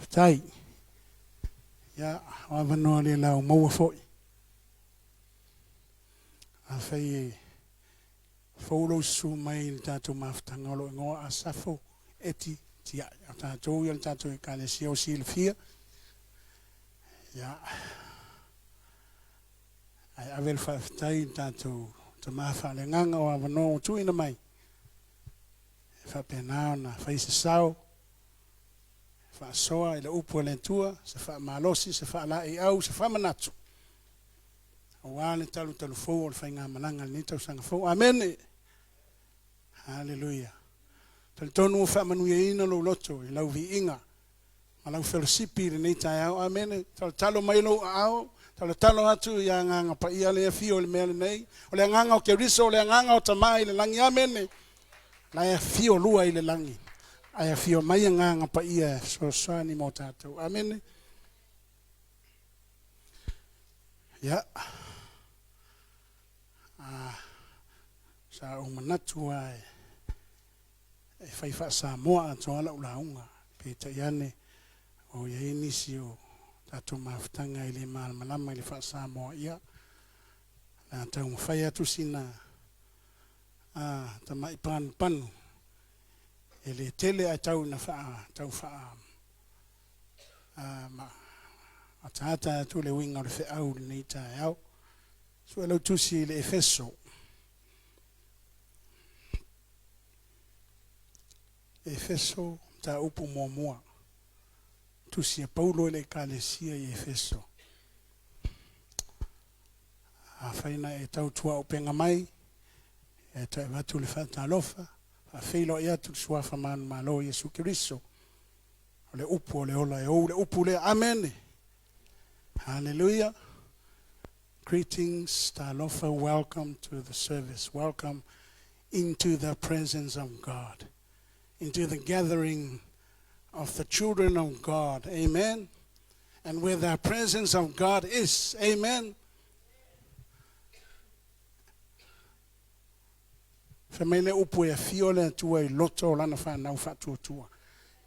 Tai. Ya, wavanoa le lau maua foi. A whai whaulo su mai le tātou mawhitanga o lo ingoa ASAFO TIAI. A tātou ia le tātou e kāne sio si le fia. Ya. Ai avel whawhitai tātou ta mawha le nganga o wavanoa o tuina mai. Whapenao na whaise sao. Whaasoa i le upu le tua, se wha malosi, se wha la i au, se wha manatu. O wale talu fou o le whainga malanga ni tau sanga fou. Amen. Hallelujah. Tali tonu o wha manuia ina lo loto, i lau vi inga. Ma lau fellowshipi le nei tai au. Amen. Talo mai lo au, talo atu i a nganga pa ia le fio le mele nei. O le nganga o keuriso, o le nganga o tamai le langi. Amen. La e fio lua i le langi. Ai fio mai nganga pa ia so sani mo tatou. Amen. Ya. Sa o manatu ai. E fai fa Samoa to ala ulaunga. Peta iane o ia inisi o tatou mafutanga i le malama i le fa Samoa ia. Na tau mawhai atu sina ta mai panu. Ele tele a tau na tau ma atata tu le winga le fe au ni tai au so lo tusi le EFESO ta upu moa tusi Paulo le kalesia i EFESO a faina e tau tua o penga mai e tai vatu le fata lofa a feilo ia tu suafa man malo Yesu Kristo le upu le ola e o le upu le amen. Hallelujah. Greetings, Talofa. Welcome to the service. Welcome into the presence of God, into the gathering of the children of God. Amen. And where the presence of God is. Amen. Famele upu e fiole tua I loto lana fa na fa tua.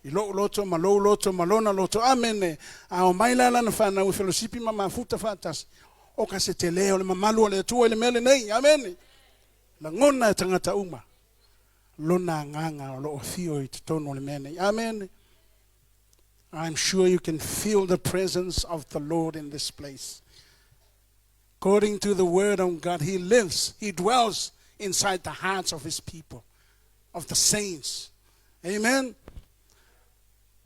I loto malona loto amene. A o maila lana fa na fellowshipi mama futa fatas. O ka se te leo le mamalu le tua le mele nei. Amen. La ngona tangata uma. Lona nganga o lo fio I tono le mene. Amen. I'm sure you can feel the presence of the Lord in this place. According to the word of God, He lives, He dwells inside the hearts of His people, of the saints. Amen.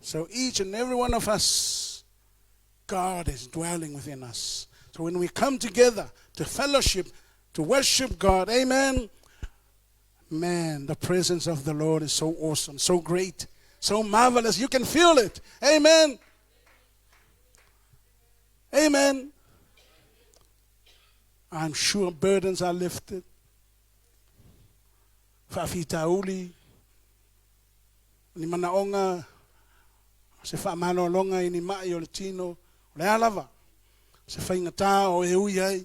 So each and every one of us, God is dwelling within us. So when we come together to fellowship, to worship God, amen, man, the presence of the Lord is so awesome, so great, so marvelous. You can feel it. Amen. Amen. I'm sure burdens are lifted. Fafitauli ni manaonga se fa mano longa ini mai o le tino le alava se fa ingata o e ui ai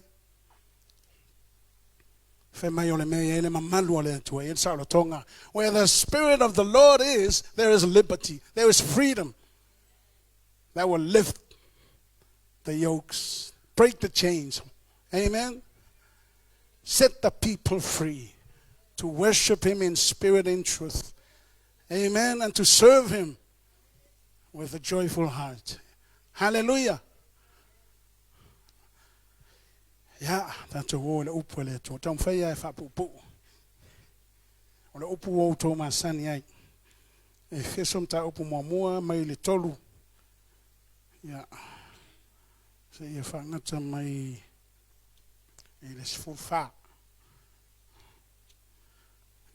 fe mai o le mea ele mamalu o le tua e sa lo tonga. Where the Spirit of the Lord is, there is liberty, there is freedom that will lift the yokes, break the chains. Amen. Set the people free to worship Him in spirit and truth. Amen. And to serve Him with a joyful heart. Hallelujah. Ya, tato wo le upu le to. Tam faya e fa pupu. O le upu wo to masani ai. E fesom ta upu mua mai le tolu. Ya. Se e fa ngata mai e le sfufa.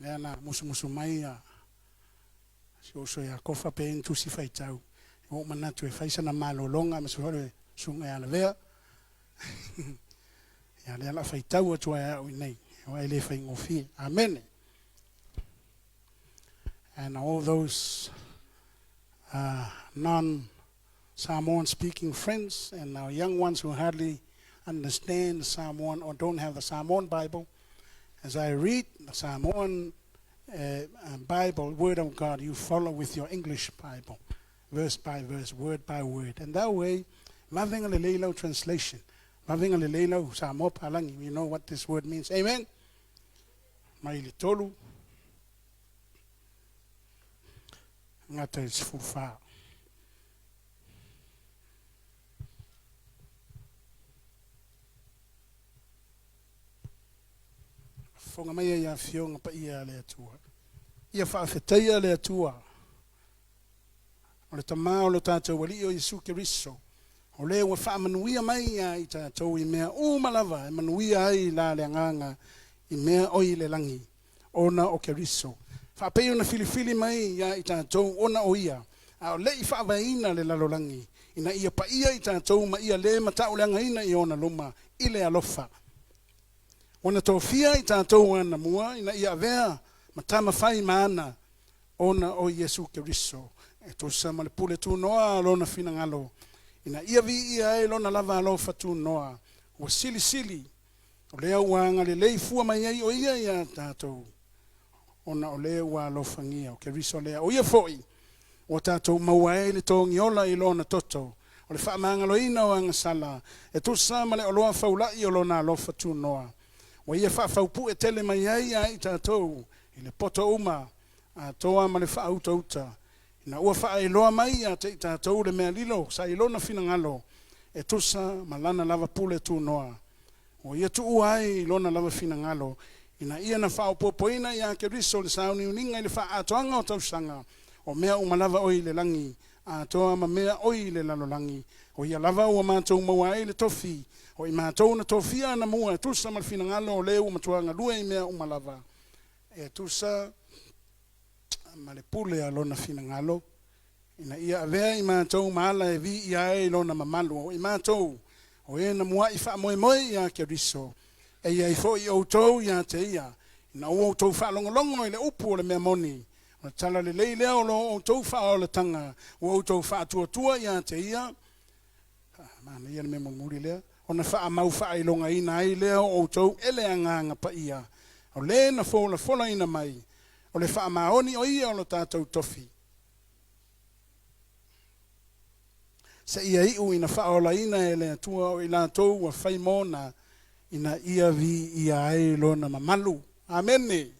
Lena musu mai a so ya kofa pe intu si fai tau o manatu e faisa na malo longa me so hore sunga ya levea ya le la fai tau to ya o nei o ele fai ngofi. Amen. And all those non-Samoan speaking friends and our young ones who hardly understand Samoan or don't have the Samoan Bible, as I read the Samoan Bible, Word of God, you follow with your English Bible. verse by verse, word by word. And that way, loving a leleilo translation, loving a leleilo Samoa palangi, you know what this word means. Amen. Maili tolu. Ngata is fufa. Fonga mai ia fionga pa ia le atua. Ia whaafeteia le atua. O le tamā o le tātou wali o Yesu Keriso. O le ua whaamanuia mai ia i tātou i mea umalava. E manuia ai la le anganga i mea oi le langi. Ona o Keriso. Whaapei ona filifili mai ia i tātou ona o ia. A o le i whaavaina le lalolangi. Ina ia pa ia i tātou ma ia le matau le angaina i ona loma. I le alofa. Ona tofia i tātou ana mua, ina ia vea, matama whai maana, ona o Yesu Keriso. E tosa ma le pule tu noa lona fina ngalo. Ina ia vi ia e lona lava alofa tu noa. Ua sili sili, o lea uanga le lei fua mai ei o ia ia tātou. Ona o lea ua alofa ngia, o Keriso lea o ia foi. O tātou maua e le tongi ola i lona toto. O le wha maangalo ina o anga sala. E tosa ma le oloa faulai o lona alofa tu noa. Wa ia whaafaupu e tele mai ai ai tātou, i le poto uma, a toa ma le whaauta uta. Ina ua wha e loa mai a te tātou le mea lilo, sa i lona fina ngalo, e tusa ma lana lava pule tu noa. O ia tu uai i lona lava fina ngalo, ina ia na whaopopoina i a Keriso le sauni uninga i le wha atoanga o tausanga, o mea umalava oi le langi, a toa ma mea oi le lalolangi, o ia lava ua mātou maua e le tofi, o i mātou na tofia na mua, e tusa malfina ngalo o leu matuanga lua i mea umalava. E tusa malepule a lona fina ngalo. Ina ia avea i mātou maala e vi i ae lona mamalu. O i mātou, o e na mua i wha moe moe i a Keriso. E ia i fo i outou i a te ia. Ina o outou wha longolongo i le upu o le mea moni. O tala le leilea o lo outou wha o le tanga. O outou wha tua i a te ia. Mana ia le mea mumuri lea. Ona wha mau wha i longa ina ai leo o tau ele anganga pa ia. O le na fola ina mai. O le wha maoni o ia o lo tātou tofi. Se ia iu ina wha ola ina e le atua o ila tau wa whai mona ina ia vi ia ai lo na mamalu. Amene.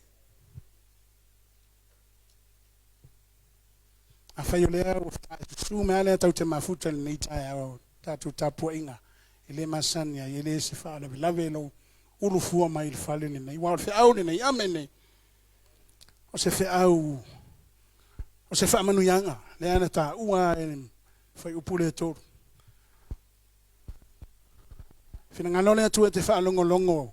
A whai o lea o su mea lea tau te mafuta le neitai au tātou tāpua inga. Ele masania ele se fala lave lo ulu fua mai il fale nei wa fe au nei amene o se fe au o se fa manu yanga le ana ta ua foi upule to fina ngalo le tu te fa longo longo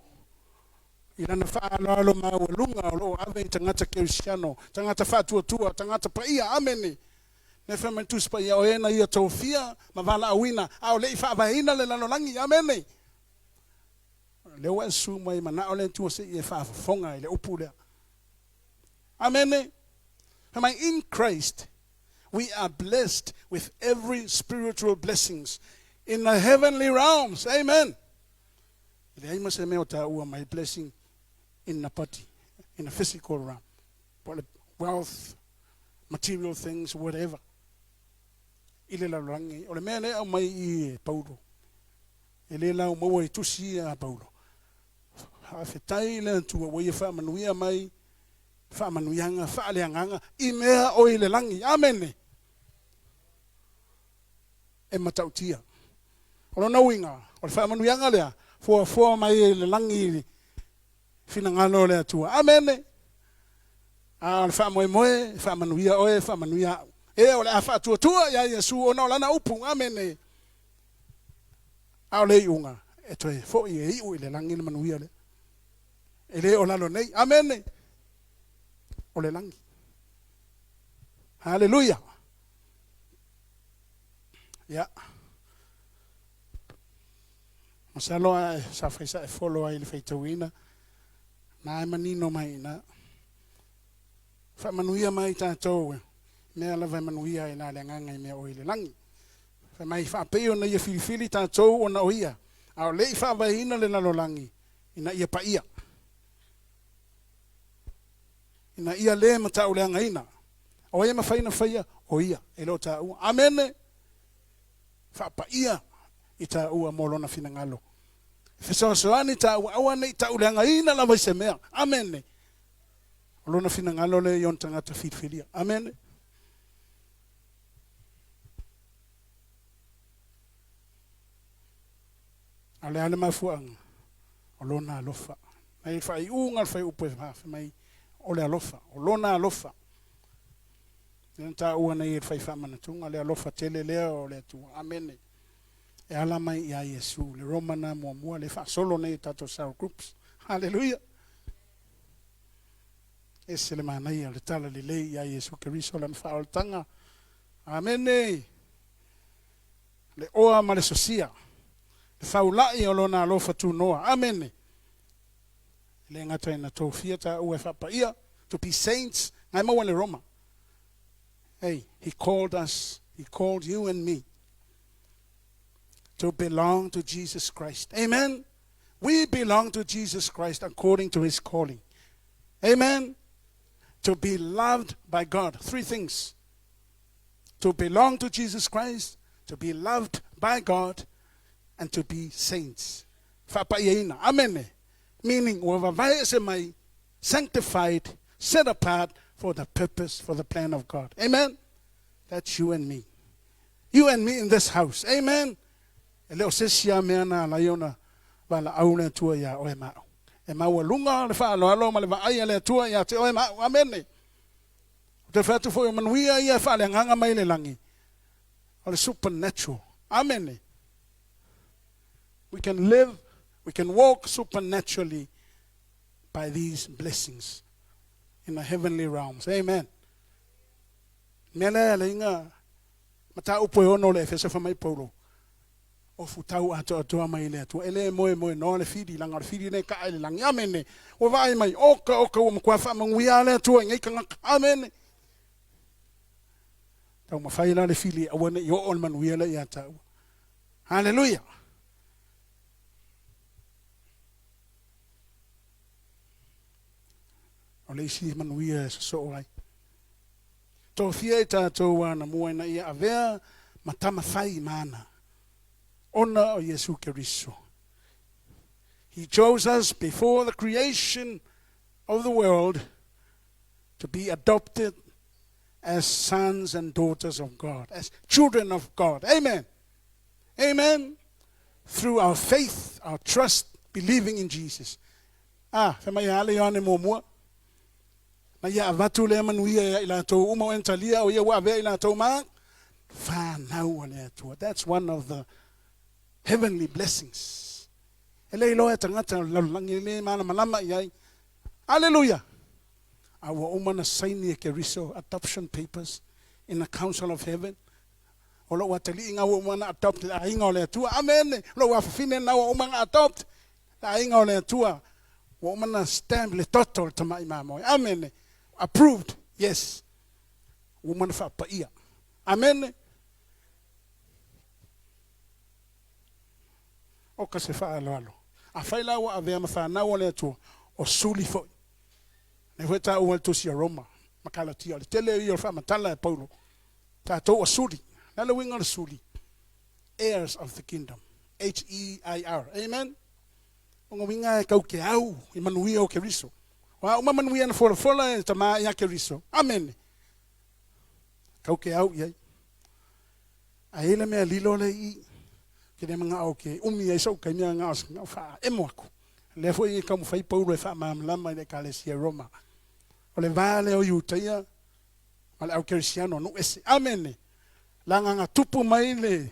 ina na fa lo ma lunga lo ave tangata Cristiano tangata fa tu tangata pa ia amene. Ne fema tu spa ia oena ia tofia ma vala awina au le fa vaina le lalolangi amene le wa su mai mana ole tu se ia fa fonga le upule amene. In Christ we are blessed with every spiritual blessings in the heavenly realms. Amen. Le ai mase me ota ua my blessing in the body, in the physical realm, wealth, material things, whatever. Ile la rangi o le mele au mai I Paulo ele la mo I tusi a Paulo ha fetai le tu o ia fa manuia mai fa manuianga fa le nganga I mea o ile langi amene e matautia o no winga o fa manuianga le fo mai le langi fina ngalo le tu amene a fa moe fa manuia o fa manuia e o le afa tua ya Yesu ona o lana upu amene a le unga e toe fo I o le langi le manuia le ele o lalo nei amene o le langi hallelujah ya masalo sa faisa e follow ai le feitawina na manino mai na fa manuia mai tātou mea lava manuia I nā le nganga I mea o ile langi. Fa mai fa peo na ia filifili tātou o na o ia. Ao lei fa vahina le nalo langi. Ina ia pa ia. Ina ia le matau le angaina. O ia mawhaina whaia o ia e lo ta ua amene fa pa ia ita ua molona finangalo fesoasoani ta ua aua nei ta ulenga ina la vai semea amene lona finangalo le yon tangata fitfilia amene ale mafuanga olona alofa ai fai unga fai upe mai ole alofa olona alofa nta ua nei fai fa manatunga le alofa tele leo le tu amene e ala mai ia Yesu le Roma na mua le fa solo nei tato cell groups hallelujah ese le manai le tala le lei ia Yesu Keriso le fa tanga amene le oa ma le sosia le faulai o lona alofa tu noa amene le ngata ina tofia ta ua fa pa ia to be saints ngai mo le Roma. Hey, he called us, he called you and me to belong to Jesus Christ. Amen. We belong to Jesus Christ according to his calling. Amen. To be loved by God. Three things. To belong to Jesus Christ, to be loved by God, and to be saints. Amen. Meaning, mai sanctified, set apart for the purpose, for the plan of God. Amen. That's you and me. You and me in this house. Amen. Leo sesia meana la yona bala auna tua ya o ema. Ema walunga le fa alo ma le vai le tua ya te o ema. Amen. Te fa tu fo manuia ia fa le nganga mai le langi. O le supernatural. Amen. We can live, we can walk supernaturally by these blessings in the heavenly realms. Amen. Mele le inga mata upo ono le EPHESO fa mai Paulo. O futau ato mai le tu ele moe no le fidi langa le fidi ne ka ele langa amen. O vai mai oka o mkwa fa manguia le tu ngai ka amen. Tau mafaila le fili awane yo on manuia le ya tau. Hallelujah. O le isi manuia so ai. To fia to wana mua na ia avea matama fai mana. Ona o Yesu Keriso. He chose us before the creation of the world to be adopted as sons and daughters of God, as children of God. Amen. Amen. Through our faith, our trust, believing in Jesus. Fema ya ale yone momua. Na ya avatu le manuia ila to uma entalia o ya wa ave ila to ma. Fa na wale to. That's one of the heavenly blessings. Ele ilo tangata langile mana malama yai. Hallelujah. Our woman sign Keriso adoption papers in the Council of Heaven. Olo watali inga woman adopt la inga le tua. Amen. Lo wa fine na woman adopt la inga le tua. Woman stamp le total tama imamo. Amen. Approved. Yes. Woman fa pa ia. Amen. O ka se fa alo. A faila wa ave ma fa na wole tu o suli fo. Ne weta o to si Roma. Makala ti o tele yo fa matala Paulo. Ta to o suli. Na le winga suli. Heirs of the kingdom. HEIR. Amen. O winga ka ke au Emmanuel o Keriso. Wa o manuia na fola tama ya Keriso. Amen. Ka ke au ye. A ele me lilo le I. Kene mga oke umi e so ka nya nga fa emoako le foi ka mo fai Paulo e fa mamlama le kalesia Roma o le vale o Utaia ale au Cristiano no ese amen langa nga tupu mai le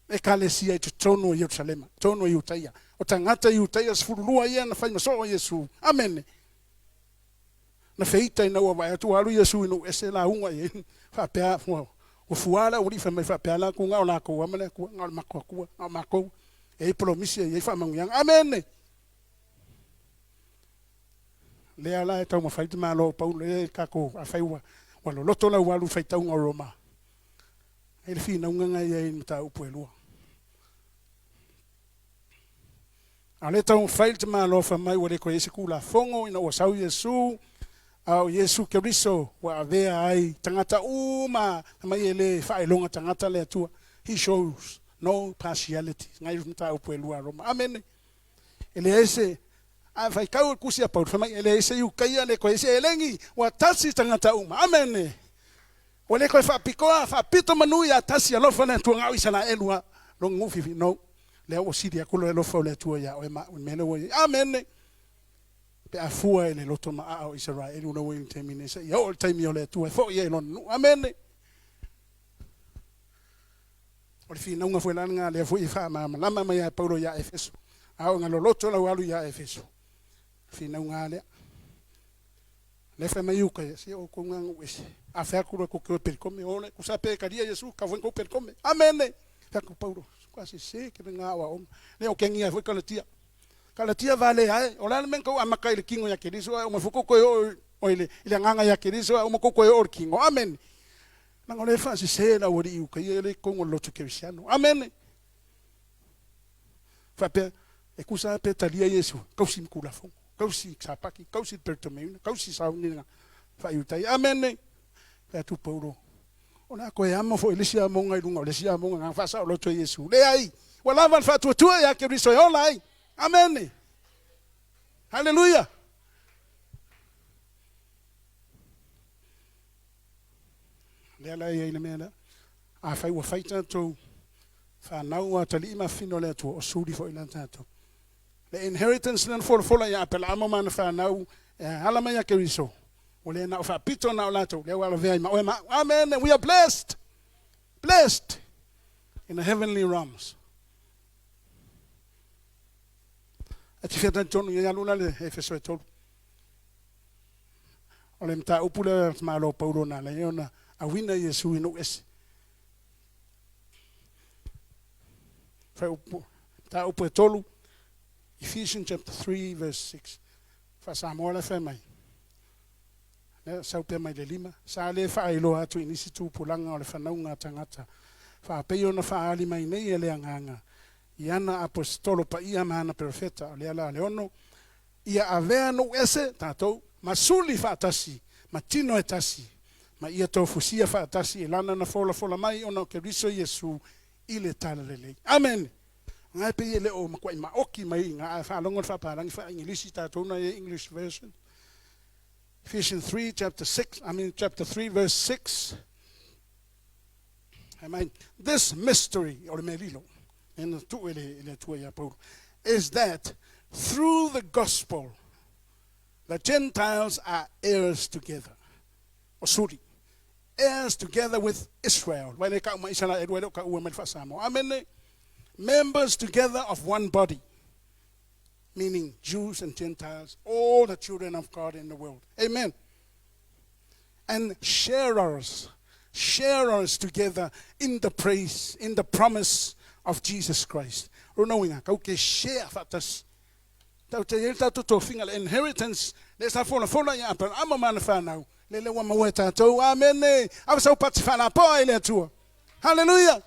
e kalesia te tono Jerusalem tono Utaia o tangata Utaia sfurulua ia na fai maso Yesu amen na feita na wa tu alu Yesu no ese la unga e fa pea o fuala o rifa mai fa pela ku nga ola ko amale ku nga mako e promisi e fa mangyang amen le ala e tau ma faita malo Paulo e ka ko a fai wa lo loto la walu faita nga Roma e fi na nga e mta upuelua ale tau faita malo fa mai o le ko ese kula fongo ina o sau Yesu Au Yesu Keriso wa avea ai tangata uma mai ele whaelonga tangata le atua. He shows no partiality. Ngai mta upu elua Roma. Amen. Ele ese a vai kau kusia Paul fa mai ele ese yu kaia le ko ese elengi wa tasi tangata uma. Amen. Ole ko fa pikoa fa pito manu ya tasi alo fa le tu ngau isana elua lo ngufi no. Le o sidia kulo elo fa le tu ya o ma mele wo. Amen. Pe afua ele loto ma a Israel una wing termine se yo all time yo le tu fo ye lon amen o fi na nga fo la nga le fo ifa ma lama ma ya Paulo ya EFESO a nga lo loto la walu ya EFESO fi na nga le fa ma yuka se o ko nga wese a fa ku ko per come ole ku sa pe karia Yesu ka fo ko per come amen fa ku Paulo quasi se ke nga wa le o kengia fo kalatia Kalatia vale ai ola men ko amaka ile kingo ya Keriso o mafuko ko o ile nganga ya Keriso o mako ko o kingo amen na ngole fa se la wori u kai ile kongo lo tukeriano amen fa pe e kusa pe talia Yesu kausi mkula fo kausi sapaki kausi pertomena kausi saunina fa yutai amen fa tu Paulo ona ko ya mo fo ile sia mo ngai lunga ile sia mo nga fa sa lo to Yesu le ai wala van fa tu ya Keriso yo lai amen. Hallelujah. Lela ye ina mena. A fai wa fai tanto fa naua tali ma fino le tu o suri fo ila tanto. The inheritance nan fola ya apela amo man fa nau hala ma ya Keriso. Ole na fa pito na olato le wala ve ma amen. We are blessed. Blessed in the heavenly realms. Ati feta tonu ya luna le EFESO etolu. Ole mta upula malo Paulo na le yona a wina Yesu ino esi. Fa upu ta upu etolu Ephesians chapter 3 verse 6. Fa Samoan fa mai. Ne sa upe mai le lima. Sa le fa ilo atu inisi tu pulanga ole fa naunga tangata. Fa pe yona fa ali mai nei ele anganga. Iana apostolo pa ia mana profeta le ala leono ia avea no ese tato masuli fa tasi matino etasi ma ia to fusia fa tasi elana na fola mai ona Keriso Yesu ile talele amen ngai pe ile o makwai ma oki mai nga fa longo fa parang fa English tato na English version Ephesians 3 chapter 3 verse 6 amen this mystery or melilo and is that through the gospel the Gentiles are heirs together. Heirs together with Israel. Amen. Members together of one body. Meaning Jews and Gentiles, all the children of God in the world. Amen. And sharers together in the praise, in the promise of Jesus Christ. Runawinga kauke share fatas. Tau te yel tatu to fingal inheritance. Lesa fola ya apa ama man fa now. Lele wa maweta to amen. Ava sa pat fa na po ile tu. Hallelujah.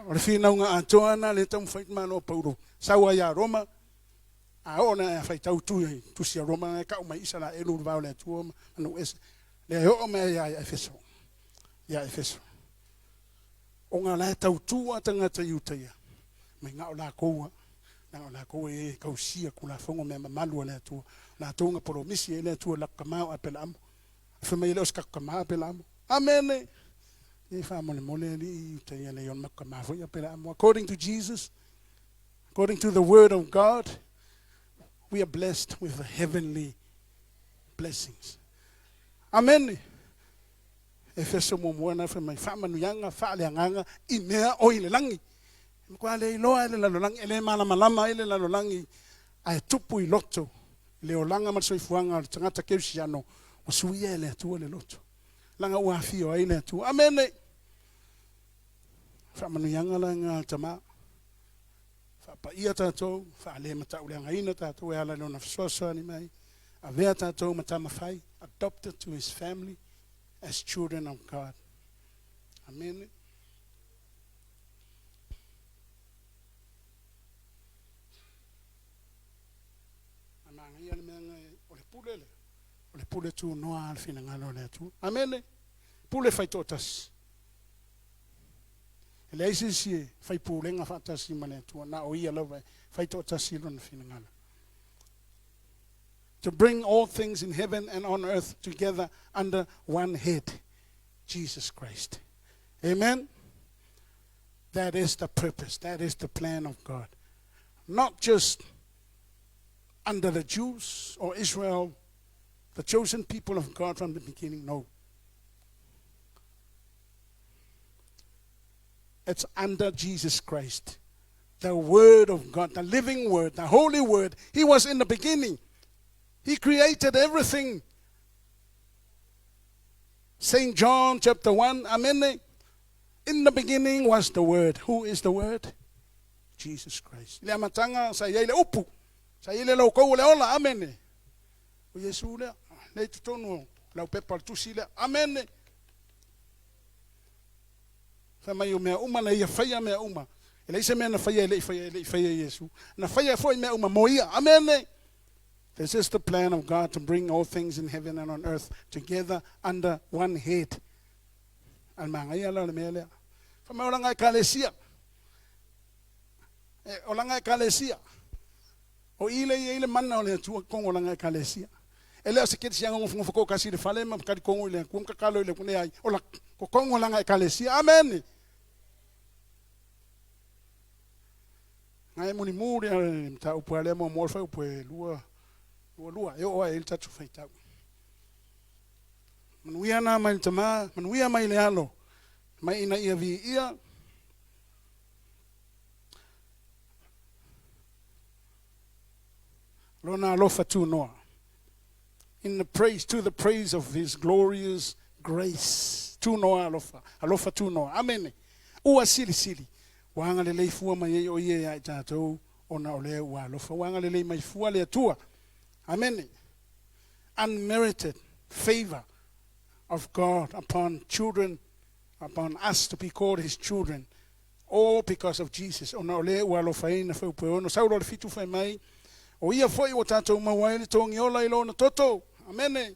Ora fina nga Antoana le tam fait mano Paulo. Sawa ya Roma. A ona fa tau tu sia Roma ka uma isala elu va le tu no es. Le ho me ya EFESO. Ya EFESO. O ngā lai tau tua tangata iutai. Me ngā o la koua. Ngā o la koua e kausia kula fongo me mamalua le atua. Nā tōnga poromisi e le atua la kamau a pela amo. Whima i leo ska kamau a pela amo. Amen. E wha mole mole li iutai e le yon makamau a pela amo. According to Jesus, according to the word of God, we are blessed with the heavenly blessings. Amen. EFESO mo mona fa mai fa manu yanga fa le nganga I mea o ile langi kwa le loa le la langi ele mala malama ele la langi ai tupu I loto le o langa mal soifuanga tangata keusiano o suia le tu le loto langa wa fio ai le tu amen fa manu yanga langa tama fa pa ia tato fa le mata ule ngaina tato e ala no na soso ni mai avea tato mata mafai adopted to his family as children of God. Amen. Amanga ia me o le pulele. Ole pule tu noa al finangalo le tu. Amen. Pule fai totas. Ele ICC fai pule nga fatasi mane tu na o ia lava fai totas silon finangalo. To bring all things in heaven and on earth together under one head, Jesus Christ. Amen. That is the purpose. That is the plan of God. Not just under the Jews or Israel, the chosen people of God from the beginning. No. It's under Jesus Christ. The Word of God, the living Word, the Holy Word. He was in the beginning. He created everything. St. John chapter 1, amen. In the beginning was the Word. Who is the Word? Jesus Christ. Le amatanga sa ile upu. Sa ile lo ko le ola, amen. O Yesu le tutono la pepa tusile, amen. Fa mai o mea uma na ia faia mea uma. Ele ise mea na faia Yesu. Na faia foi mea uma moia, amen. This is the plan of God to bring all things in heaven and on earth together under one head. Almanga la mele. Fama olanga ekalesia. Olanga ekalesia. O ile manna ole tu kongo olanga ekalesia. Ele asiketi sianga ngofoko kasi de fale ma kadi kongo ile kumka kalo ile kune ai. Ola ko kongo olanga ekalesia. Amen. Ngai muni muri mta upale mo morfa upwe lua. Lua yo o ele tatu feita. Manuia na mai tama, manuia mai le alo. Mai ina ia vi ia. Lona alofa tu noa. In the praise, to the praise of his glorious grace. Tu noa alofa. Alofa tu noa. Amen. Ua sili. Wanga le leifua mai o ia ya tatou ona ole ua alofa. Wanga le le mai fua le atua. Amen. Unmerited favor of God upon children, upon us to be called his children, all because of Jesus. Ona ole ua alofa ina fai upe ono. Sauro le fitu fai mai. O ia foi o tatou mawaili tongi ola ilona toto. Amen.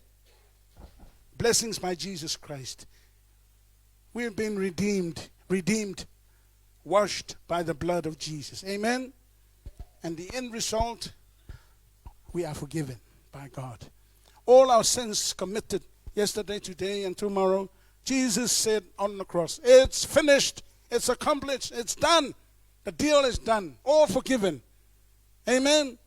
Blessings by Jesus Christ. We have been redeemed, washed by the blood of Jesus. Amen. And the end result, we are forgiven by God. All our sins committed yesterday, today, and tomorrow, Jesus said on the cross, it's finished, it's accomplished, it's done. The deal is done. All forgiven. Amen.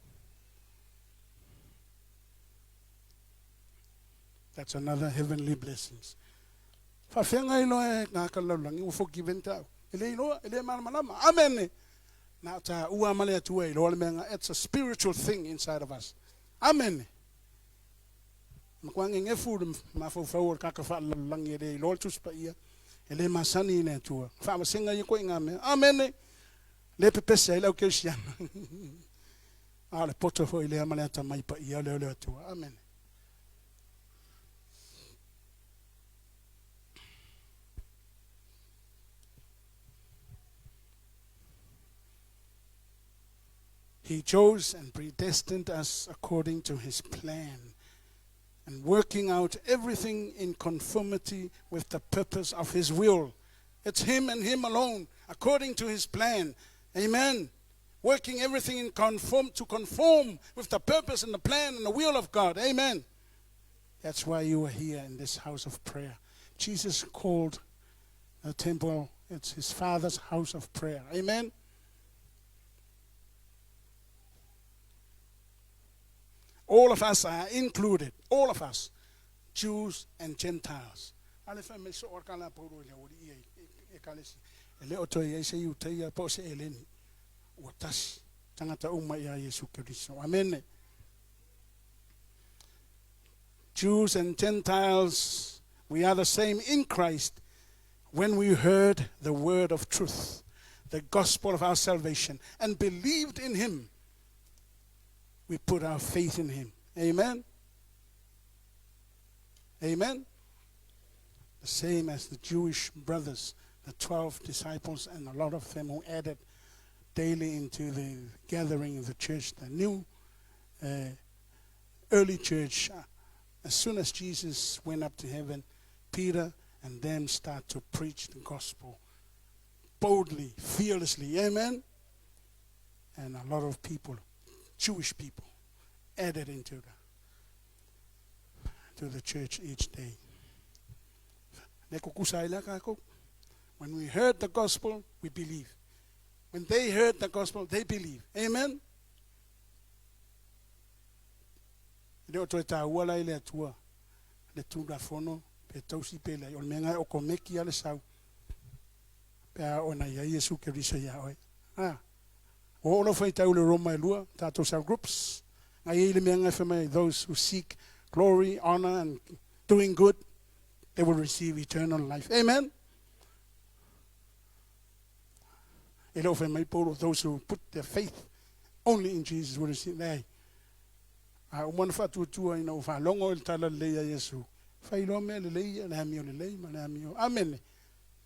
That's another heavenly blessings. Fafenga ilo ngakalalangi uforgiven tao. Ile ilo ile malama. Amen. Na ta ua male tu ilo menga. It's a spiritual thing inside of us. Amen. Mkwangi ngefu mafofo kakafa langi ile ilo tuspa ia. Ile masani ile tu. Fa masenga yiko ngame. Amen. Le pepesa ile okeshian. Ale poto fo ile male ta mai pa ia le tu. Amen. He chose and predestined us according to his plan and working out everything in conformity with the purpose of his will. It's him and him alone, according to his plan. Amen. Working everything to conform with the purpose and the plan and the will of God. Amen. That's why you are here in this house of prayer. Jesus called the temple, it's his Father's house of prayer. Amen. All of us are included. All of us. Jews and Gentiles. Amen. Jews and Gentiles, we are the same in Christ when we heard the word of truth, the gospel of our salvation, and believed in him. We put our faith in him. Amen. Amen. The same as the Jewish brothers, the 12 disciples, and a lot of them who added daily into the gathering of the church, the new early church, as soon as Jesus went up to heaven, Peter and them start to preach the gospel boldly, fearlessly. Amen? And a lot of people, Jewish people, added into the church each day. When we heard the gospel, we believe. When they heard the gospel, they believe. Amen? Le tua le tunga fono pe tausi pe le o menga o komeki ale sau pe ona ia Yesu Keriso ia oi o lo foi tau le Roma lua tato cell groups ngai le menga for those who seek glory, honor, and doing good, they will receive eternal life. Amen. Those who put their faith only in Jesus will receive that. One fatu tu ina ufa longo tala leia Yesu. Failo me leia na mio lei mana mio. Amen.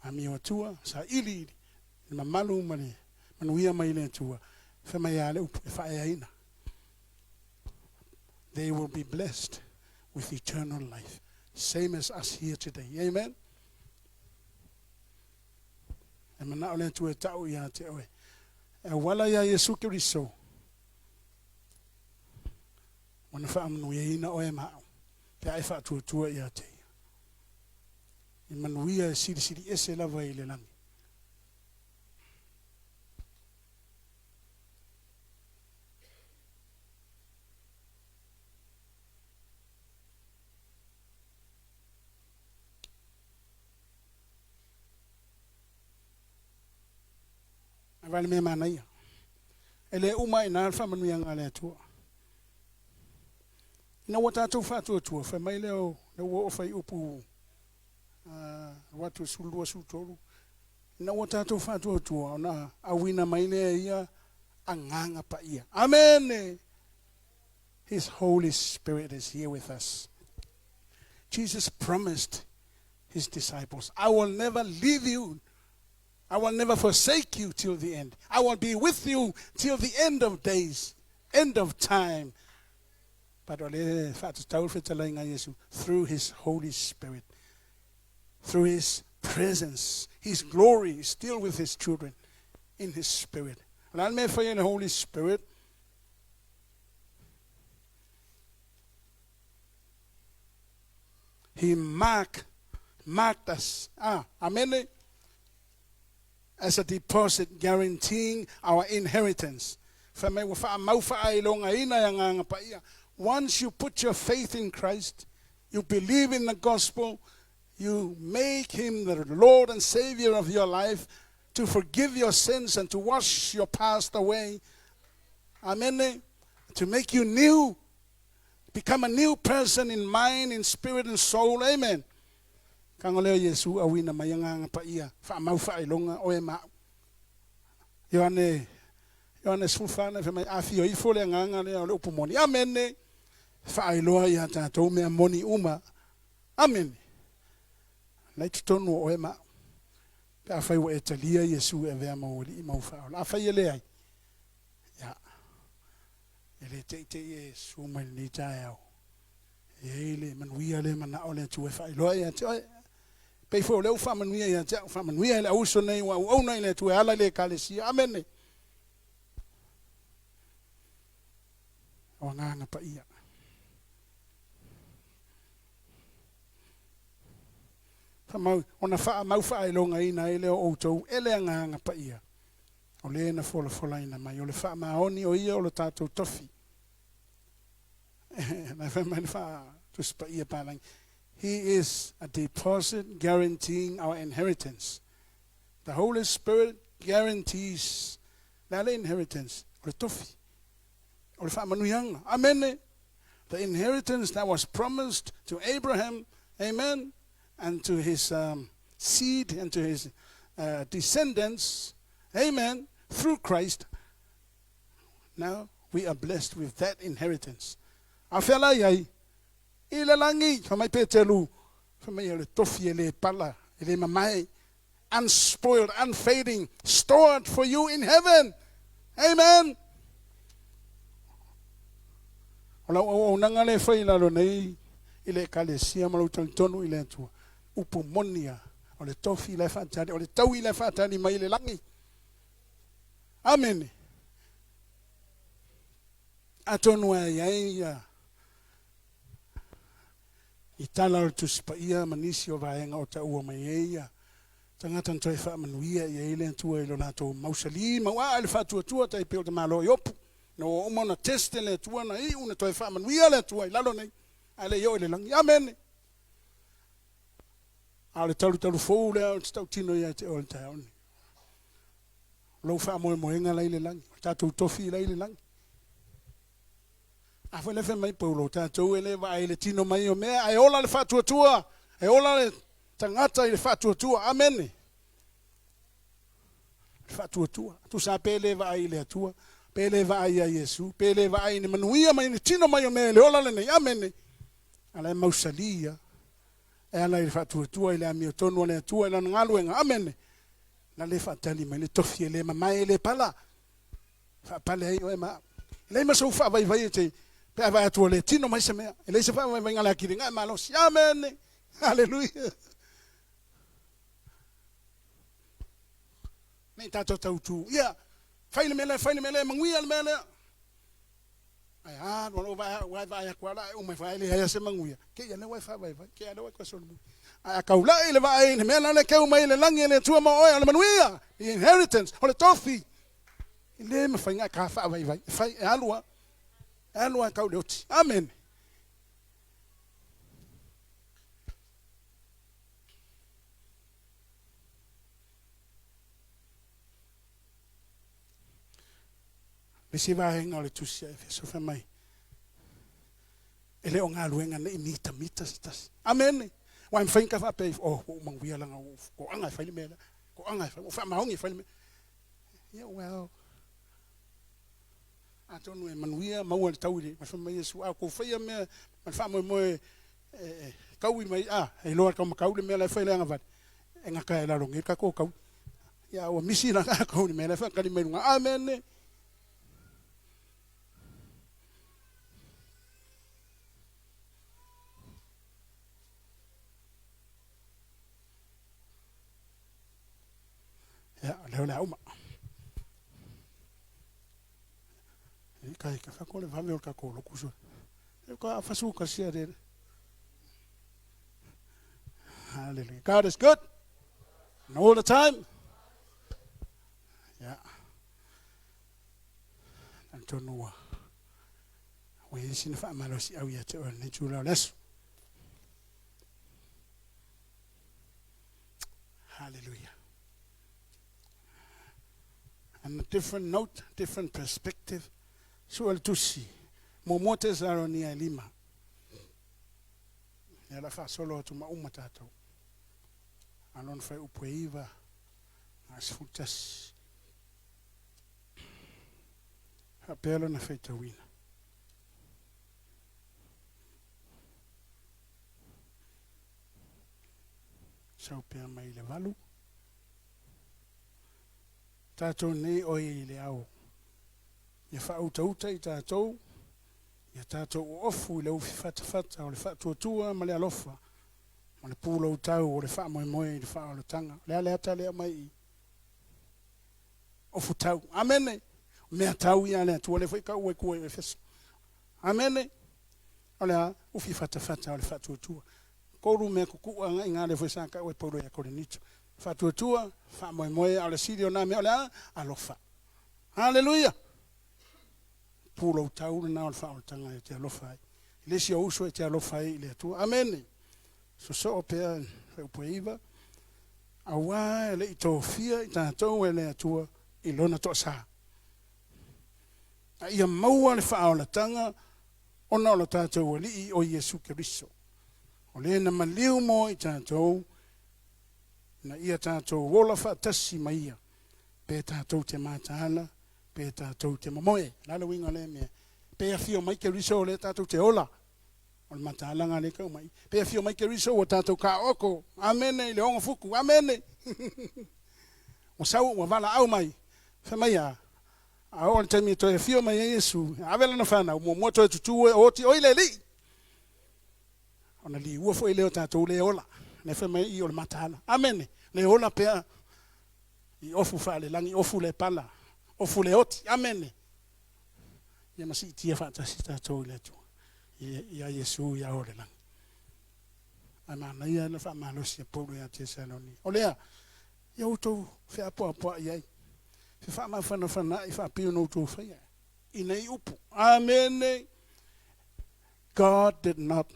Amio tua sa ili mamalu mane manuia mai le tua. Fa mai ale fa ina. They will be blessed with eternal life, same as us here today. Amen. And mana ole tu tau ia te oe. Wala ya Yesu Keriso. Wana fa amnu ina oe ma. Pe ai fa tu ia te. In manuia sidi ese la vai le langi. Vale me manaia. Ele uma ina fa manu yang ale tu. Ina wata tu fa tu fa mai leo le wo fa upu. Watu sulua sutolu. Ina wata tu fa tu na awina mai le ia anganga pa ia. Amen. His Holy Spirit is here with us. Jesus promised his disciples, I will never leave you. I will never forsake you till the end. I will be with you till the end of days, end of time. But through his Holy Spirit, through his presence, his glory is still with his children in his spirit. And I may for you in the Holy Spirit. He marked us. Amen. As a deposit guaranteeing our inheritance. Once you put your faith in Christ, you believe in the gospel, you make him the Lord and Savior of your life, to forgive your sins and to wash your past away. Amen. To make you new, become a new person in mind, in spirit, and soul. Amen. Kangoleo Yesu awina mayanga pa ia fa mau fa ilonga o ma Yohane sufana fa mai afio I fole nganga le o pumoni. Amen. Fa iloa ia ta to me moni uma. Amen. Lai tonu o ma pa fa wo etalia Yesu e ve ma oli mau fa la fa ile ai ya ele te Yesu mai ni tae ele man wi ale man ole tu fa iloa ia te pe fo le fa manuia ia te fa manuia le uso nei wa o nei le tu ala le kalesia. Amen. O ngana pa ia fa mau ona fa mau fa longa ina ele o tou ele nganga pa ia o le na fola ina mai o le fa maoni o ia o le tatou tofi na fa man fa tu spa ia palang. He is a deposit guaranteeing our inheritance. The Holy Spirit guarantees that inheritance. Amen. The inheritance that was promised to Abraham, amen, and to his seed and to his descendants, amen, through Christ. Now we are blessed with that inheritance. Afelai Ilalangi from my PETERU, from my tofi ele pala, ele mamai, unspoiled, unfading, stored for you in heaven. Amen. Ola o nanga le fai la lo nei ile kalesia ma lo tonu ile tu upu monia o le tofi le fatali o le tau ile fatali mai le langi. Amen. Atonu ia itala o tu spaia manisi o vaenga o ta ua mai ia. Tangata toi fa manuia ia ile tu ile na to mausali ma wa le fatu tu ta pe o malo yopu. No umona teste le tua na I una toi fa manuia le tua lalo nei ale yo le langi amen ale talu fo le sta tino ia te on ta on lo fa mo nga le langi ta tu tofi le langi a foi le fe mai paulo ta tu ele va ele tino mai o me ai ola le fa tua e ola le tangata le fa tua amen fa tua tu sa pele va ile tua pele va ia Yesu pele va ai ni manuia mai ni tino mai o me le ola le nei amen ala mausalia e ala i fatu ile ami tonu le tua la ngaluenga amen la le fatali mai le tofi le mai le pala fa pale ai o ma le ma so fa vai te pe va tu le tino mai se me le se fa vai ngala ki nga malo amen haleluya nei tato tu ya fai le mele manguia le mele ai no vai kwa la o me fai le ya se manguia ke ya le vai fa vai ke ya le ko so ai ka ula ile vai ne mele le ke o mai le langi le tu ma o le manguia inheritance o le tofi ile me fai nga ka fa vai fai alua ka le oti amen si va henga le tusia EFESO fa mai ele o ngaluenga ne mita stas amen wa mfinka fa pe o manguia langa ko anga fa limela ko anga fa maungi fa limela yeah well atonu e manuia mau le tauile ma fa mai Yesu a ko fa me ma fa mo kaui mai e lo ka ma kaule me la fa le anga va enga ka la longi ka ko kau ya o misi na ka ko ni me la fa ka ni me amen ya le uma e kai ka fa ko le vale o ka ko lo kuso e ka fa su ka sia de hallelujah God is good and all the time ya antonua we sin fa malo si au ya te o ne chula les hallelujah. And a different note, different perspective. So el tusi. Momotes aronia lima. Ya la fa solo tu ma umatato. Anon fa upoiva. As futas. Apelo na feita wina. Sau pia mai le valu. Tato nei o le au. Ia whauta I tatou. Ia tatou o ofu le ufi fata o le whatuatua ma le alofa. Ma le pūla utau o le wha moe le wha o le tanga. Le ale ata lea mai I. Ofu tau. Amene. Mea tau ia lea tua le whaikau e kua EFESO. Amene. O lea ufi fata o le whatuatua. Koru mea kukua ngā le whaisaka o e paulo ia kore nito. Fatuatua, fa moe ale sirio na me ole alofa. Hallelujah. Pulo tau na fa o tanga te alofa. Le si uso te alofa ile tu. Amen. So opea o poiva. Awa le itofia ita to ele tu ilona to sa. Ia mau le fa o tanga ona o tatou li o Yesu Kristo. Ole na maliu mo ita to na ia tātou wola whaatasi mai ia. Pē tātou te mātāla, pē tātou te mamoe. Lala winga le mea. Pē a whio mai ke riso le tātou te ola. O le mātāla ngā le kau mai. Pē a whio mai ke riso o tātou ka oko. Amene, le onga fuku. Amene. O sau, o wala au mai. Wha mai a all tell me to a few my Yesu. I will not find out more to 2 or oily. On a lee, wolf oil to Leola. Never may your matana. Amen. Leola pair. Ofu fale langi ofu le pala. Ofu le oti. Amen. You must see tia fantasita toilet. Ya Yesu ya ole lang. Amana ya na fa malos ya polo ya tesaloni. Olea. Ya uto fa po ya. Fa ma fa na fa pio no to fa ya. Ina upu. Amen. God did not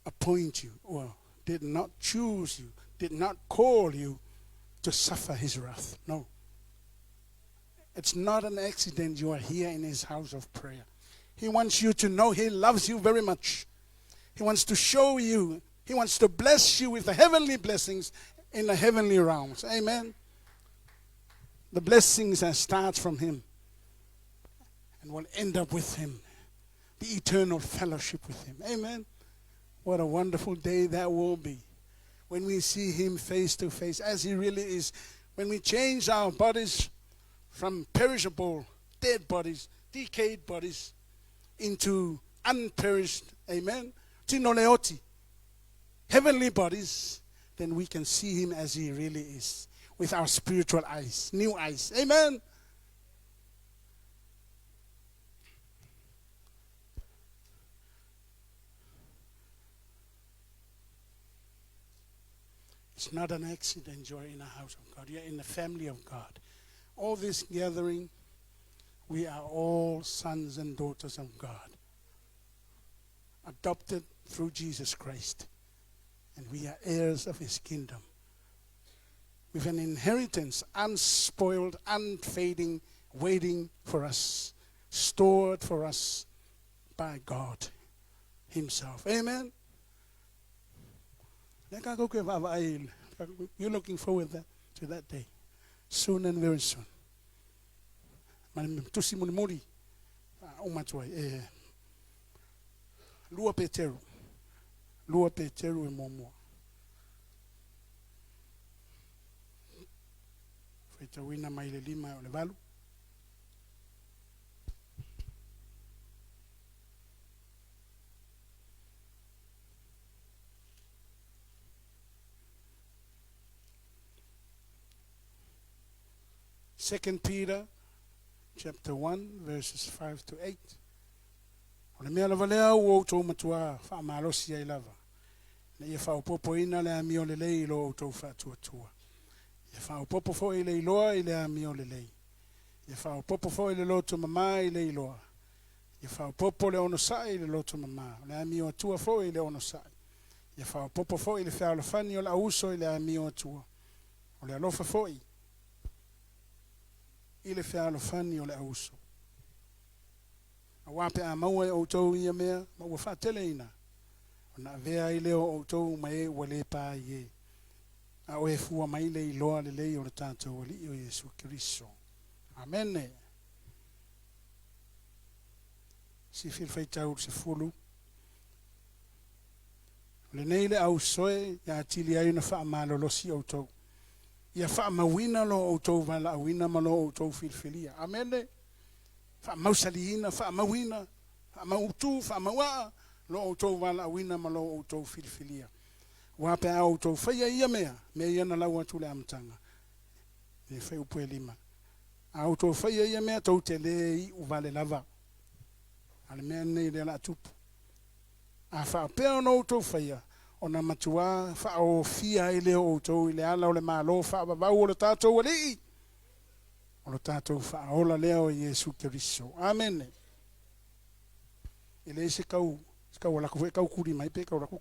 appoint you or did not choose you, did not call you to suffer his wrath. No. It's not an accident you are here in his house of prayer. He wants you to know he loves you very much. He wants to show you, he wants to bless you with the heavenly blessings in the heavenly realms. Amen. The blessings that start from him and will end up with him. The eternal fellowship with him. Amen. What a wonderful day that will be when we see him face to face as he really is. When we change our bodies from perishable, dead bodies, decayed bodies, into unperished, amen, tinoleoti, heavenly bodies, then we can see him as he really is with our spiritual eyes, new eyes. Amen. It's not an accident you're in the house of God. You're in the family of God. All this gathering, we are all sons and daughters of God, adopted through Jesus Christ. And we are heirs of his kingdom, with an inheritance, unspoiled, unfading, waiting for us, stored for us by God himself. Amen. You're looking forward to that day, soon and very soon. Lua PETERU e momo. Feita wina maile lima o levalu. Second Peter chapter 1 verses 5 to 8. Ole mea lava lea ua outou matua whaamalosi ai lava. Na ia whaopopo ina le ami o lelei ilo outou whaatuatua. Ia whaopopo fo i le iloa i le ami o lelei. Ia whaopopo fo i le loto mama i le iloa. Ia whaopopo le ono sai i le loto mama. Le ami o atua fo i le ono sai. Ia whaopopo fo i le whaolafani o la auso i le ami o atua. O le alofa fo i le whaolafani o le auso. A wape a maua e outou ia mea, maua whaatele ina. O na vea i leo outou mai wale pā i e. A oe fua mai le iloa le lei o le tātou ali o Yesu Kiriso. Amen. Si whilwhaitau se fulu. Le nei le au soe, ia atili ai na wha malolosi outou. Ia wha mawina lo outou wala awina malo outou whilwhilia. Amen. Fa mausaliina, fa mawina, fa mautu, fa mawa, lo outou wala awina malo outou filfilia. Wape a outou whaia ia mea na lau atu le amtanga. E whai upu e lima. A outou whaia ia mea tau te le i uvale lava. Ale mea nei le la tupu. A wha pēo no outou whaia, o na matua wha o fia i leo outou i le ala o le malo, wha wavau o le tātou alii. O lo tātou whaola leo i Yesu Kiriso. Amen. E le se kau lako kau kuri mai pe kau lako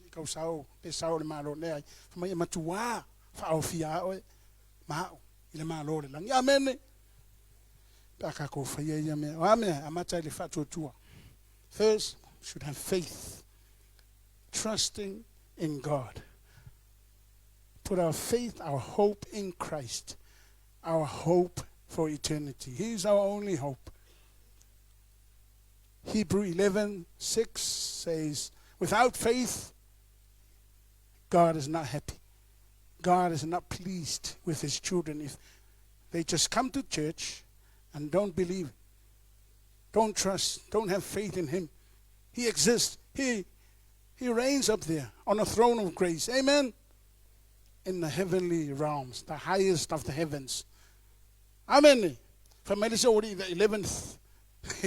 kau sao, pe sao le malo lea. Mai matua whao fia oe, mao, i le malo le langi. Amen. Paka ko whaia ia mea. Amen. Amata le whatuatua. First, should have faith. Trusting in God. Put our faith, our hope in Christ. Our hope for eternity. He is our only hope. Hebrew 11:6 says, without faith, God is not happy. God is not pleased with his children if They just come to church and don't believe, don't trust, don't have faith in him. He exists. He reigns up there on a throne of grace. Amen. In the heavenly realms, the highest of the heavens. Amen. For me, it's already the 11th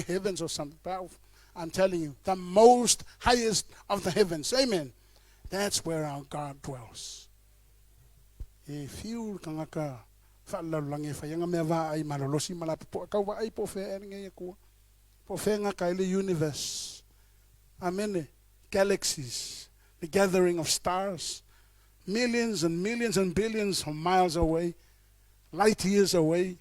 heavens or something. But I'm telling you, the most highest of the heavens. Amen. That's where our God dwells. If you kangaka fala lang fa yang meva ay malolosi malapit po ka wa ay po fe ngaya ko po fe nga kaile universe. Amen. Galaxies, the gathering of stars, millions and millions and billions of miles away, light years away.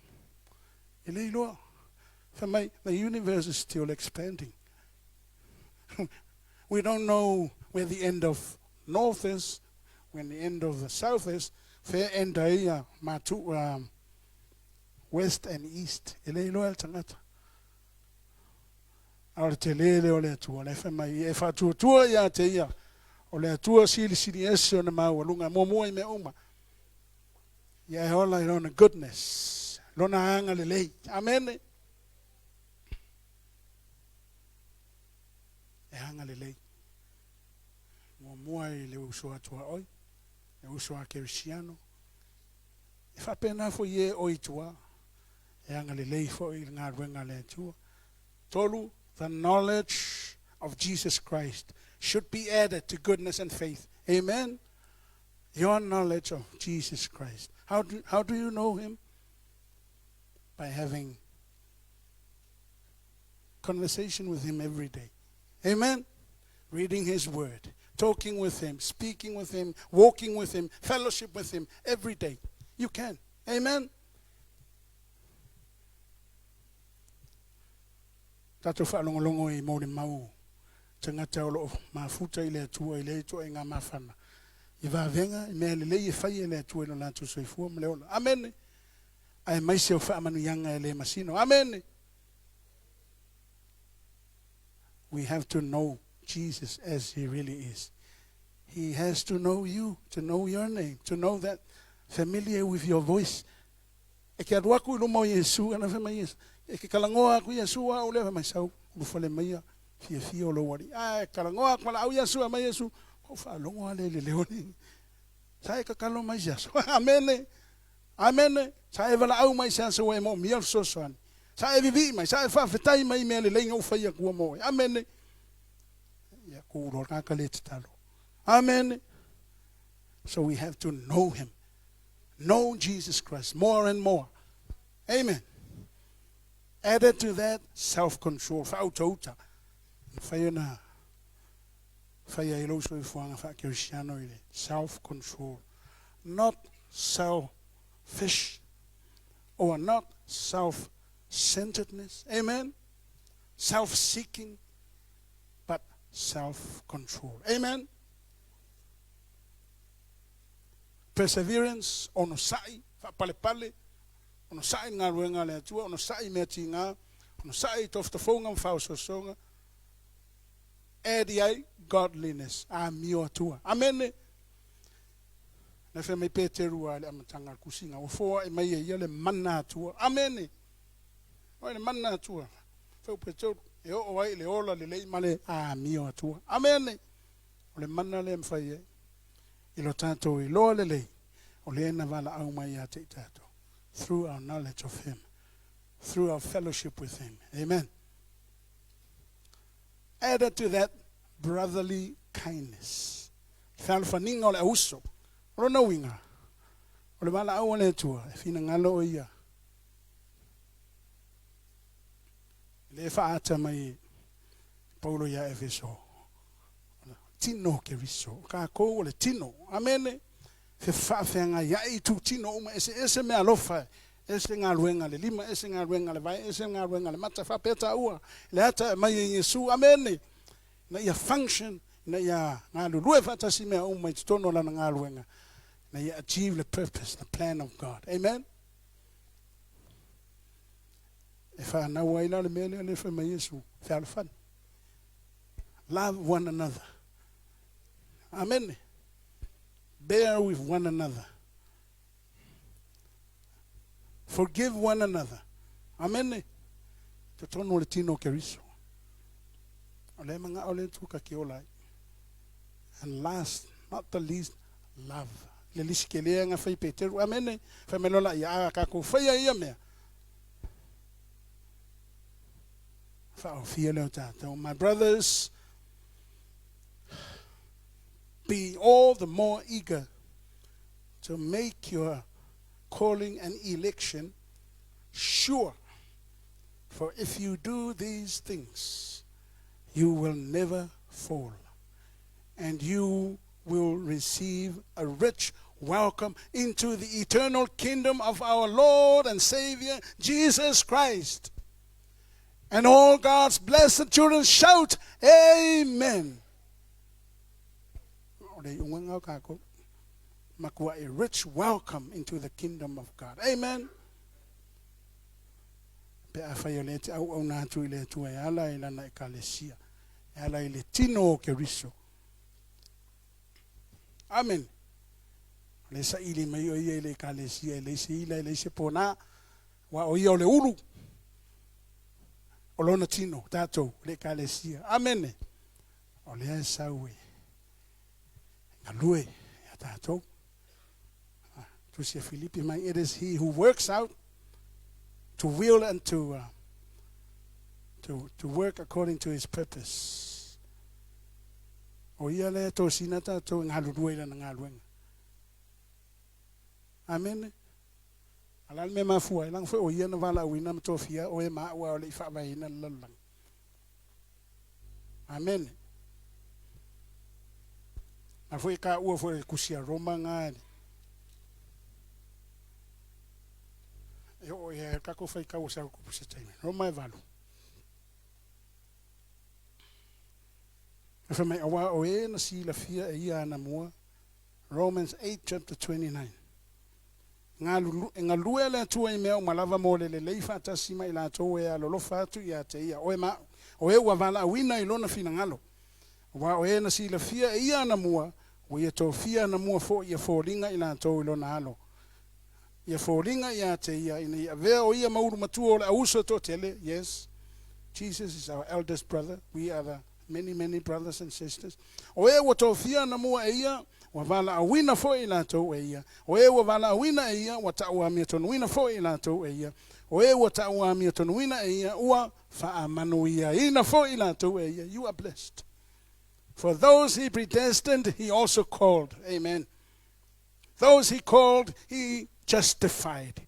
For me, the universe is still expanding. We don't know where the end of north is, when the end of the south is. Fair end west and east. Ahora te lele ole tu ole fema e fa tu ya te ia ole tu sili eso na ma walunga momo me uma ya hola lona goodness lona hanga le amen e hanga le momo le uso atu oi e uso a cristiano e fa pena fo ye oi tua e hanga le fo i nga wenga le tu tolu. The knowledge of Jesus Christ should be added to goodness and faith. Amen. Your knowledge of Jesus Christ. How do you know him? By having conversation with him every day. Amen. Reading his word, talking with him, speaking with him, walking with him, fellowship with him every day. You can. Amen. Tato whaalongolongo I mōre mau. Tangata olo mafuta I le atua I le atua I ngā mawhana. I wāwenga, I mea le I whai le atua no lātu soifua mle ola. Amen. Ai maise o whaamanu yanga le masino. Amen. We have to know Jesus as he really is. He has to know you, to know your name, to know that familiar with your voice. E ke aduaku ilo mo Yesu ana whema Yesu. E ke kalangoa ku Yesu a ole mai sau ufale mai fia lo wari a kalangoa kala au Yesu mai Yesu ko fa longo le leoni sai ka kalo mai Yesu amen amen sai vala au mai sa so mo mi so son sai vivi mai sai fa fetai mai me le lenga ufa ya ku mo amen ya ku ro ka ka le talo amen. So we have to know him, know Jesus Christ more and more. Amen. Added to that, self-control. Fautota. Fayona. Fayailo so ifuanga fa Cristiano ile. Self-control. Not selfish or not self-centeredness. Amen. Self-seeking, but self-control. Amen. Perseverance, ono sai, fa pale pale, ono sai ngā ruenga le atua, ono sai mea tinga, ono sai tofta fonga mfao sosonga, ai godliness, a mio atua. Amen. Na fe me PETERU ale amatanga kusinga, o foa e mai ia le mana atua. Amen. Oe le mana atua. Feu PETERU, e o ai le ola le lei male, a mio atua. Amen. O le mana le mfai ilo tato I loa lele o le ena wala au mai a te tato through our knowledge of him, through our fellowship with him. Amen. Added to that, brotherly kindness. Whalwhaninga o le auso. Rona winga. O le wala au le tua. E fina ngalo o ia. Le whaata mai Paulo ia EFESO. Tino ke riso ka ko le tino amene fe fa nga ya I tu tino uma ese me alofa ese nga ruenga le lima ese nga ruenga le vai ese nga ruenga le mata fa peta ua le ata mai Yesu amene na ia function na ia nga lu fa ta si me uma I tono la nga ruenga na ia achieve the purpose, the plan of God. Amen. If I know why le me le fa mai Yesu fa fun. Love one another. Amen. Bear with one another. Forgive one another. Amen. Te tono le tino ke riso. Ole manga ole tuka ki olai. And last, not the least, love. Le lisi ke lea nga fai Peteru. Amen. Fai melola ia kako fai ia mea. My brothers, be all the more eager to make your calling and election sure. For if you do these things, you will never fall, and you will receive a rich welcome into the eternal kingdom of our Lord and Savior, Jesus Christ. And all God's blessed children shout, Amen. A rich welcome into the kingdom of God. Amen. Amen. Lesa ili mai o ia le kalesia, lesa ila lesa pona wa o ia o le ulu. Olona tino tato le kalesia. Amen. O le sawe. Ngalue ya tato. To see Philippi, it is he who works out to will and to work according to his purpose. O ia le to sinata to ngaludue la ngaluenga. Amen. Alal me mafua lang fo o ia na vala wina mtofia o e ma wa le fa vai na lalang. Amen. Afoi ka u fo kusia Roma ngani. Yo e ka ko fai ka o sa ko se time. Roma e valu. Afa mai awa o e na si la fia e ia na mua. Romans 8 chapter 29. Ngalue le tua I mea o malava mo le leifa tasima ila to e alolo fatu ia te ia o e ma o e wa vala wina I lona fina ngalo wa o e na si la fia ia na mua o ia to fia na mua fo ia folinga ila to I lona alo ia folinga ia te ia ina ia vea o ia mauru matua o le auso to tele. Yes, Jesus is our eldest brother. We are the many brothers and sisters. O e wa to fia na mua e ia wa vala awina fo ila to e ia o e wa vala awina e ia wa ta wa mi to wina fo ila to e ia o e wa ta wa mi to wina e ia wa fa amanu ia ina fo ila to e ia. You are blessed. For those he predestined he also called. Amen. Those he called he justified,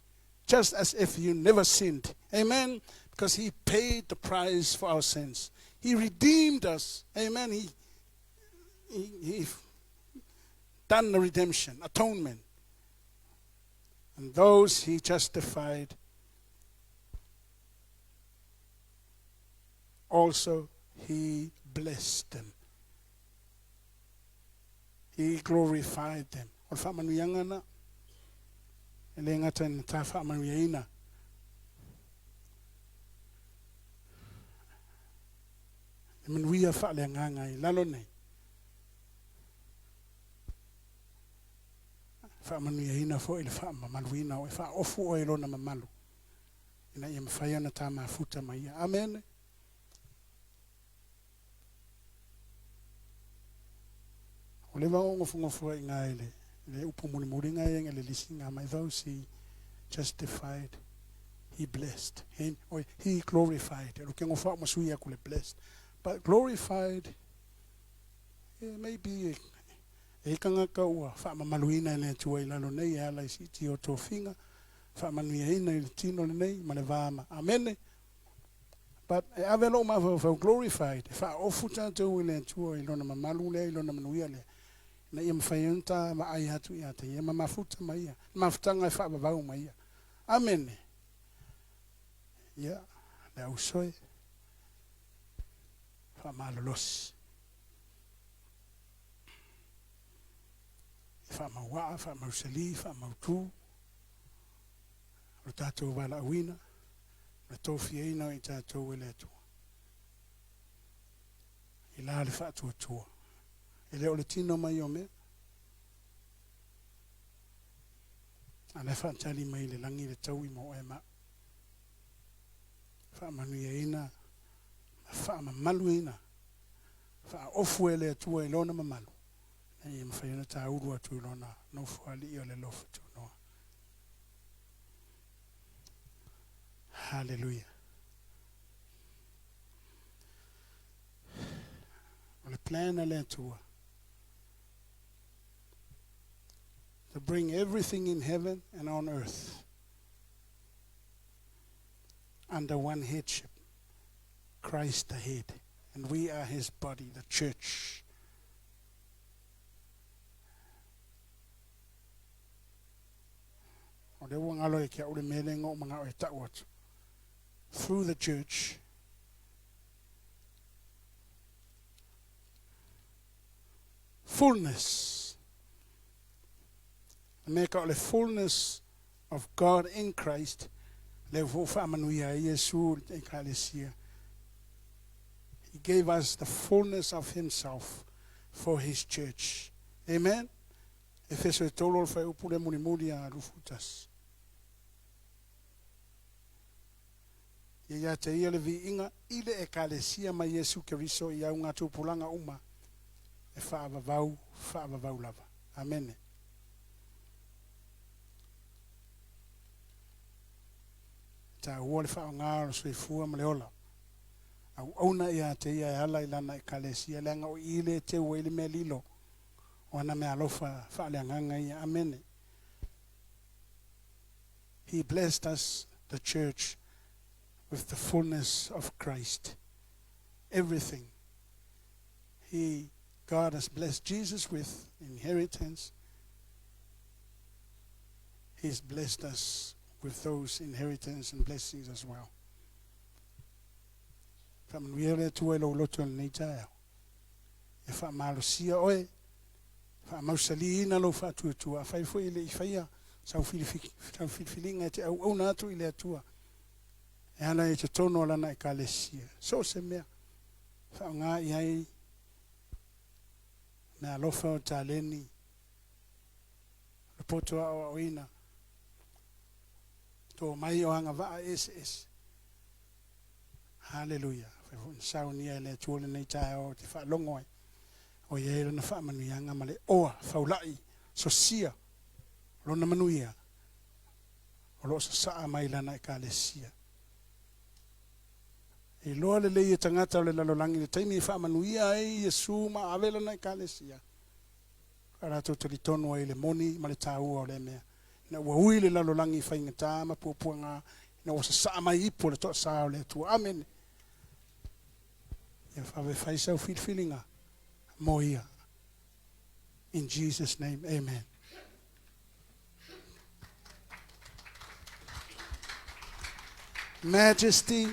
just as if you never sinned. Amen. Because he paid the price for our sins. He redeemed us. Amen. He done the redemption, atonement. And those he justified, also he blessed them. He glorified them. Ol fa manu yangana elenga tan ta fa manu yaina. Men we fa le nganga I lalone. Fa manu yaina fo il fa maluina o fa ofu o ilona mamalu. Ina ia mfaya na ta mafuta mai. Amen. Ole va ngofu ngaile le upumuni muringa yenga le lisinga mai those he justified, he blessed, he glorified. Lo ngofu masuya kule blessed, but glorified maybe e kanga ka ua fa mamaluina le tua I lalo nei ala I siti o tofinga fa manuia ina I tino le nei ma le vama. Amen. But avelo ma fa glorified fa ofuta to le tua I lona mamalu le I lona manuia le na ia mfayenta ma ai hatu ia te ia mafuta mai mafutanga fa babau mai. Amen. Ya la usoi fa malolos fa mawa fa mausali fa mautu rotato wala wina na tofie ina I tato wele tu ila le fa tu ele o le tino mai o me Ana whaatali mai le langi le tau I mo e ma. Whaamanuia ina, whaamamalu ina, whaofu e le atua I lona mamalu. Na I mwhaiona ta uru atu lona nofu ali I o le lofu tu noa. Hallelujah. O le plan le atua. To bring everything in heaven and on earth under one headship, Christ the head, and we are his body, the church. Through the church, fullness, make out the fullness of God in Christ. He gave us the fullness of himself for his church. Amen. EFESO tolo fa upule mulimuli ya rufutas. Ya te ia le vi inga ile ekalesia ma Yesu Kristo ia unga tupulanga uma e fa vavau lava. Amen. Ta wole fa ngalo so ifua maleola. Au ona ia te ia hala ilana ekalesia lenga o ile te wele melilo. Wana me alofa fa le nganga ia. Amen. He blessed us, the church, with the fullness of Christ. Everything. God has blessed Jesus with inheritance. He's blessed us with those inheritance and blessings as well. From really to a loto nature. If I'm malusia oe, if I'm mausalina lo fatu to a five for ile ifaya, so feeling at una to ile tua. And I tono la na kalesia. So se me fa nga yai na lofa taleni. Reporto a oina. To mai o anga va SS. Hallelujah. Fa sauni ele tuole nei tai o te fa longoi. O ye na fa manu yanga male o fa ulai so sia. Lo na manuia. O lo sa mai la na kalesia. E loa le lei e tangata o le lalolangi le taimi e wha manuia e Yesu ma avela na ekalesia. Karato tali tono e le moni ma le tāua o le mea. Na ua ui le lalolangi whaingata ma puapua ngā. Na wasa saa mai ipo le toa saa o le atua. Amen. E whawe whaisau whilwhilinga. Moia. In Jesus' name, amen. Majesty.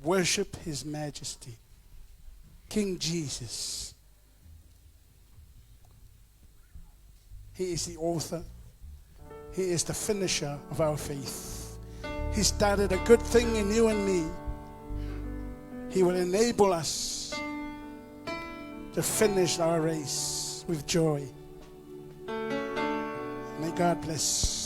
Worship his majesty. King Jesus. He is the author. He is the finisher of our faith. He started a good thing in you and me. He will enable us to finish our race with joy. May God bless.